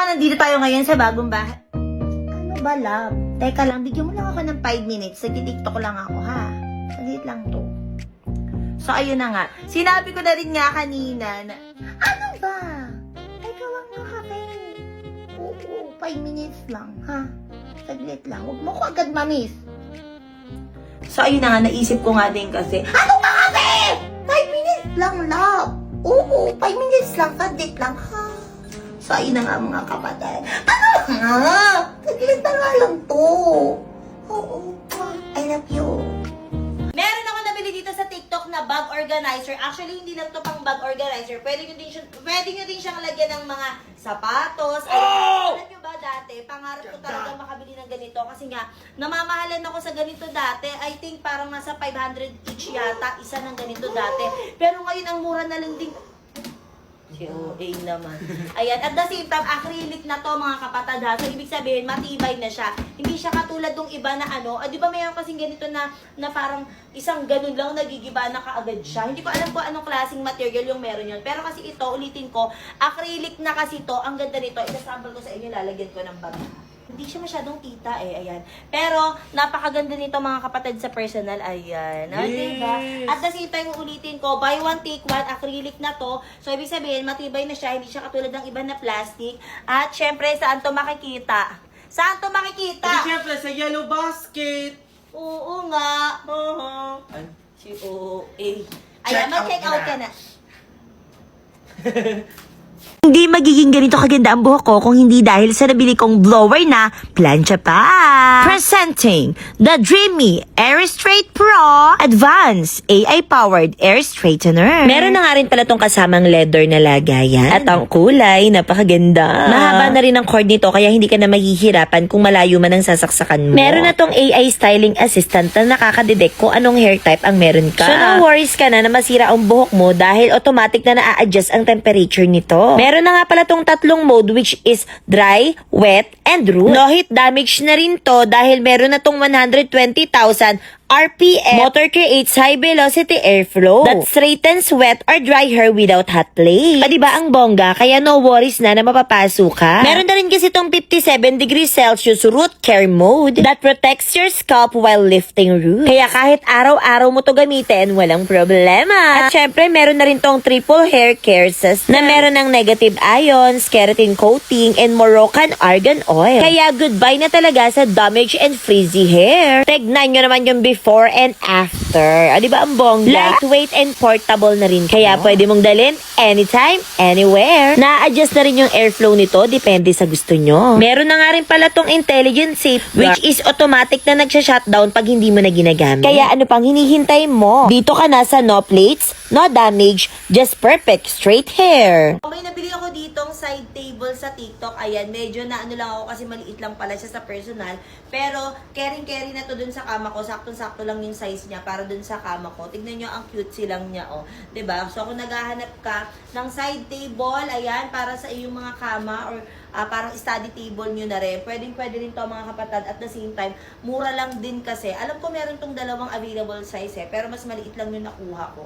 nandito tayo ngayon sa bagong bahay. Ano ba, love? Teka lang, bigyan mo lang ako ng 5 minutes. Nag-tiktok lang ako, ha? Saglit lang to. So, ayun na nga. Sinabi ko na rin nga kanina na, ano ba? Ikaw ang nakakain. Oo, 5 minutes lang, ha? Saglit lang. Huwag mo ko agad mamiss. So, ayun na nga. Naisip ko nga din kasi, ano ba kasi? 5 minutes lang, love. Oo, 5 minutes lang. Saglit lang, ha? So, ayun na nga mga kapatid. Ano nga? Saglit na nga lang to. Oo, I love you. Meron ako nabili dito sa TikTok na bag organizer. Actually, hindi lang to pang bag organizer. Pwede nyo din siyang lagyan ng mga sapatos. Alam nyo ba dati, pangarap ko talaga makabili ng ganito. Kasi nga, namamahalan ako sa ganito dati. I think parang nasa 500 each yata. Isa ng ganito dati. Pero ngayon, ang mura na lang din. COA naman. Ayan. At the same time, acrylic na to mga kapatid ha. So, ibig sabihin, matibay na siya. Hindi siya katulad ng iba na ano. Di ba mayroon kasing ganito na parang isang ganun lang nagigiba na kaagad siya. Hindi ko alam kung anong klaseng material yung meron yun. Pero kasi ito, ulitin ko, acrylic na kasi to. Ang ganda nito. Isasample ko sa inyo, lalagyan ko ng bag. Hindi siya masyadong kita ayan. Pero, napakaganda nito mga kapatid sa personal, ayan. Diba? At the same time, ulitin ko, buy one, take one, acrylic na to. So, ibig sabihin, matibay na siya, hindi siya katulad ng iba na plastic. At, syempre, saan to makikita? Saan to makikita? At syempre, sa yellow basket. Oo nga. COA. Ayan, mag-check out ka na. Hindi magiging ganito kaganda ang buhok ko kung hindi dahil sa nabili kong blower na plancha pa. Presenting the Dreamy Air Straight Pro Advanced AI-powered Air Straightener. Meron na nga rin pala tong kasamang leather na lagayan. At ang kulay, napakaganda. Mahaba na rin ang cord nito kaya hindi ka na mahihirapan kung malayo man ang sasaksakan mo. Meron na tong AI styling assistant na nakakadetect kung anong hair type ang meron ka. So no worries ka na masira ang buhok mo dahil automatic na na-adjust ang temperature nito. Meron na nga pala tong tatlong mode which is dry, wet, and root. No heat damage na rin to dahil meron na tong 120,000 RPM. Motor creates high velocity airflow that straightens wet or dry hair without hot play. Diba ang bongga? Kaya no worries na mapapaso ka. Meron na rin kasi itong 57 degrees Celsius root care mode that protects your scalp while lifting roots. Kaya kahit araw-araw mo to gamitin, walang problema. At syempre, meron na rin tong triple hair care system na meron ng negative ions, keratin coating, and Moroccan argan oil. Kaya goodbye na talaga sa damage and frizzy hair. Tignan nyo naman yung before and after. Diba ang bongga? Lightweight and portable na rin. Kaya pwede mong dalhin anytime, anywhere. Na-adjust na rin yung airflow nito, depende sa gusto nyo. Meron na nga rin pala tong intelligent safeguard, which is automatic na nagsha-shutdown pag hindi mo na ginagamit. Kaya ano pang hinihintay mo? Dito ka na sa no plates, no damage, just perfect straight hair. May nabili ako ditong side table sa TikTok. Ayan, medyo na ano lang ako kasi maliit lang pala siya sa personal. Pero, carry na to dun sa kama ko. Saktong-sakto lang yung size niya para dun sa kama ko. Tignan nyo ang cute silang niya, oh. 'Di ba? So, kung naghahanap ka ng side table, ayan, para sa iyong mga kama or parang study table nyo na rin. Pwede rin to mga kapatid. At the same time, mura lang din kasi. Alam ko meron tong dalawang available size pero mas maliit lang yung nakuha ko.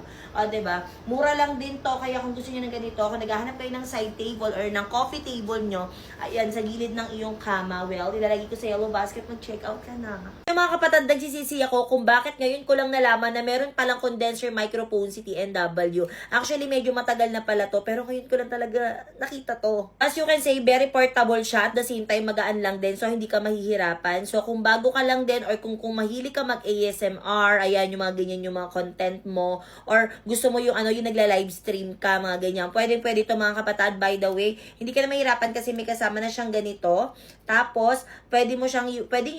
Diba? Mura lang din to. Kaya kung gusto nyo ng ganito, kung naghahanap kayo ng side table or ng coffee table nyo, ayan, sa gilid ng iyong kama, well, ilalagay ko sa yellow basket, mag-check out ka na. Yung mga kapatid, nagsisisi ako kung bakit ngayon ko lang nalaman na meron palang condenser microphone si TNW. Actually, medyo matagal na pala to, pero ngayon ko lang talaga nakita to. As you can say, very portable siya, at the same time magaan lang din, so hindi ka mahihirapan. So kung bago ka lang din or kung mahilig ka mag-ASMR, ayan yung mga ganyan yung mga content mo, or gusto mo yung yung nagla-live stream ka, mga ganyan. Pwede to mga kapatid, by the way. Hindi ka na mahirapan kasi may kasama na siyang ganito. Tapos pwedeng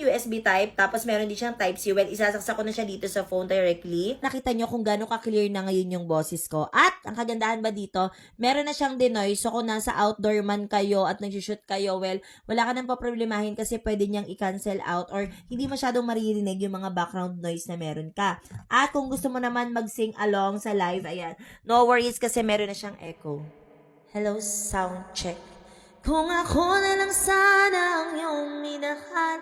USB type, tapos meron din siyang type C. Well, isasaksak ko na siya dito sa phone directly. Nakita nyo kung gaano ka-clear na ngayon yung boses ko. At ang kagandahan ba dito, meron na siyang denoise. So kung nasa outdoor man kayo at nagsushoot kayo, well, wala ka nang paproblemahin kasi pwede niyang i-cancel out or hindi masyadong maririnig yung mga background noise na meron ka. At kung gusto mo naman mag-sing along sa live, ayan, no worries kasi meron na siyang echo. Hello, sound check. Kung ako na lang sana ang iyong minahal,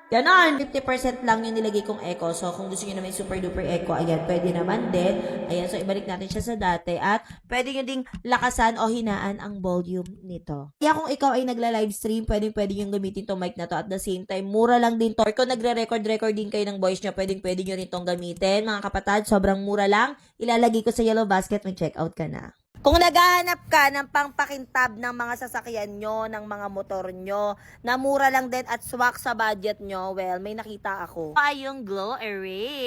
Ganon. 50% lang yung nilagay kong echo. So, kung gusto nyo na may super duper echo, ayan, pwede naman din. Ayan, so ibalik natin siya sa dati. At pwede nyo ding lakasan o hinaan ang volume nito. Kaya kung ikaw ay nagla-livestream, pwede nyo gamitin tong mic na to. At the same time, mura lang din to. Or kung nagre-record din kayo ng voice nyo, pwede nyo rin tong gamitin. Mga kapatid, sobrang mura lang. Ilalagay ko sa yellow basket, mag-check out ka na. Kung naghahanap ka ng pangpakintab ng mga sasakyan nyo, ng mga motor nyo, na mura lang din at swak sa budget nyo, well, may nakita ako. Ay, yung Glow Erase.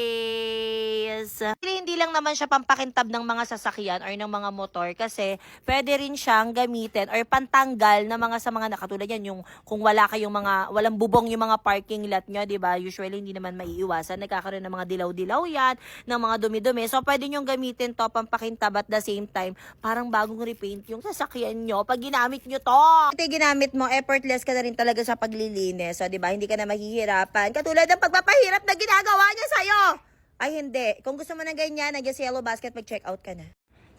Hindi lang naman siya pampakintab ng mga sasakyan or ng mga motor kasi pwede rin siyang gamitin or pantanggal na mga sa mga nakatulad yan, yung kung wala kayong walang bubong yung mga parking lot nyo, di ba? Usually, hindi naman maiiwasan. Nagkakaroon ng mga dilaw-dilaw yan, ng mga dumi-dumi. So, pwede nyong gamitin to pampakintab at the same time, parang bagong repaint yung sasakyan nyo pag ginamit nyo to. Ito ginamit mo, effortless ka na rin talaga sa paglilinis. So, di ba? Hindi ka na mahihirapan. Katulad ng pagpapahirap na ginagawa niya sa'yo. Ay, hindi. Kung gusto mo ng ganyan, nandiyan sa yellow basket, mag-check out ka na.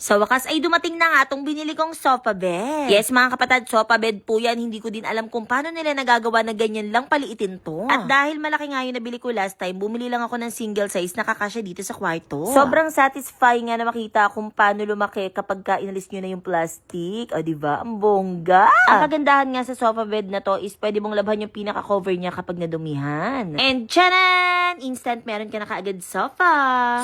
Sa wakas ay dumating na nga itong binili kong sofa bed. Yes, mga kapatid, sofa bed po yan. Hindi ko din alam kung paano nila nagagawa na ganyan lang paliitin to. At dahil malaki nga yung nabili ko last time, bumili lang ako ng single size na kakasya dito sa kwarto. Sobrang satisfying nga na makita kung paano lumaki kapag inalis nyo na yung plastic. O, diba? Ang bongga. Ang kagandahan nga sa sofa bed na to is pwede mong labhan yung pinaka-cover niya kapag nadumihan. And tchanan! Instant meron ka na kaagad sofa.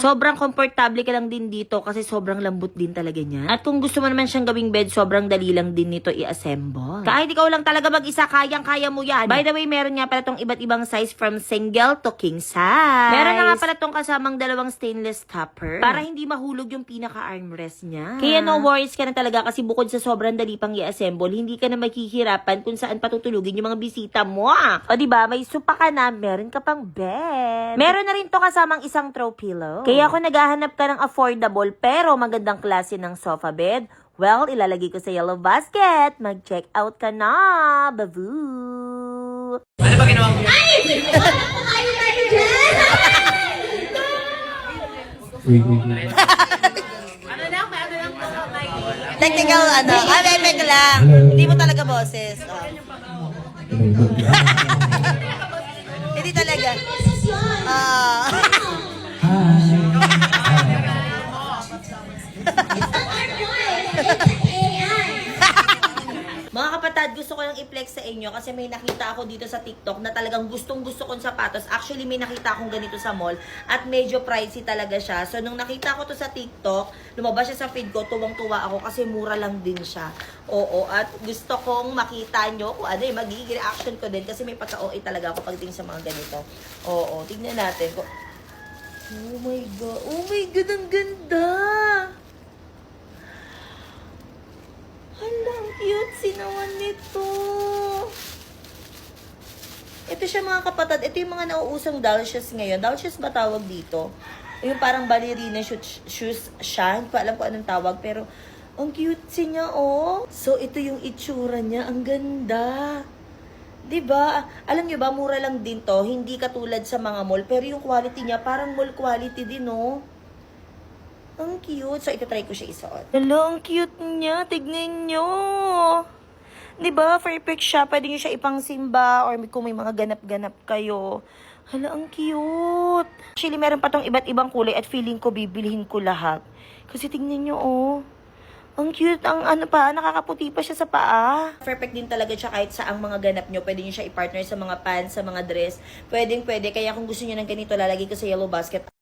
Sobrang komportable ka lang din dito kasi sobrang lambot din talaga niya. At kung gusto mo naman siyang gawing bed, sobrang dali lang din nito i-assemble. Kahit ikaw lang talaga mag-isa, kayang-kaya mo yan. By the way, meron nga pala tong iba't ibang size from single to king size. Meron na nga pala tong kasamang dalawang stainless topper para hindi mahulog yung pinaka-armrest niya. Kaya no worries ka na talaga kasi bukod sa sobrang dali pang i-assemble, hindi ka na maghihirapan kung saan patutulugin yung mga bisita mo. O diba, may supa ka na, meron ka pang bed. Meron na rin to kasamang isang throw pillow. Kaya kung naghahanap ka ng affordable pero magandang klase ng sofa bed, well, ilalagay ko sa yellow basket. Mag-check out ka na. Babu! Ano ba ginawa mo? Technical, meme lang. Hindi mo talaga boses. Hindi talaga. Mga kapatid, gusto ko lang i-flex sa inyo kasi may nakita ako dito sa TikTok na talagang gustong-gusto kong sapatos. Actually, may nakita akong ganito sa mall at medyo pricey talaga siya. So, nung nakita ko to sa TikTok, lumabas siya sa feed ko, tuwang-tuwa ako kasi mura lang din siya. Oo, at gusto kong makita nyo kung ano yung magiging reaction ko din kasi may pagka-OA talaga ako pagdating sa mga ganito. Oo, tignan natin. Oh my God, ang ganda! Hala, ang cute naman nito. Ito siya mga kapatid. Ito yung mga nauusang doll shoes ngayon. Doll shoes ba tawag dito? Yung parang ballerina shoes siya. Hindi ko alam kung anong tawag. Pero, ang cute niya, oh. So, ito yung itsura niya. Ang ganda. Diba? Alam nyo ba, mura lang din to. Hindi katulad sa mga mall. Pero yung quality niya, parang mall quality din, oh. Ang cute. So, ito-try ko siya isuot. Hello, ang cute niya. Tignan nyo. Diba? Perfect siya. Pwede nyo siya ipang simba or kung may mga ganap-ganap kayo. Hala, ang cute. Actually, meron pa tong iba't ibang kulay at feeling ko bibilihin ko lahat. Kasi tignan nyo, oh. Ang cute. Ang nakakaputi pa siya sa paa. Perfect din talaga siya kahit sa ang mga ganap nyo. Pwede nyo siya i-partner sa mga pants, sa mga dress. Pwedeng-pwede. Kaya kung gusto nyo ng ganito, lalagay ko sa yellow basket.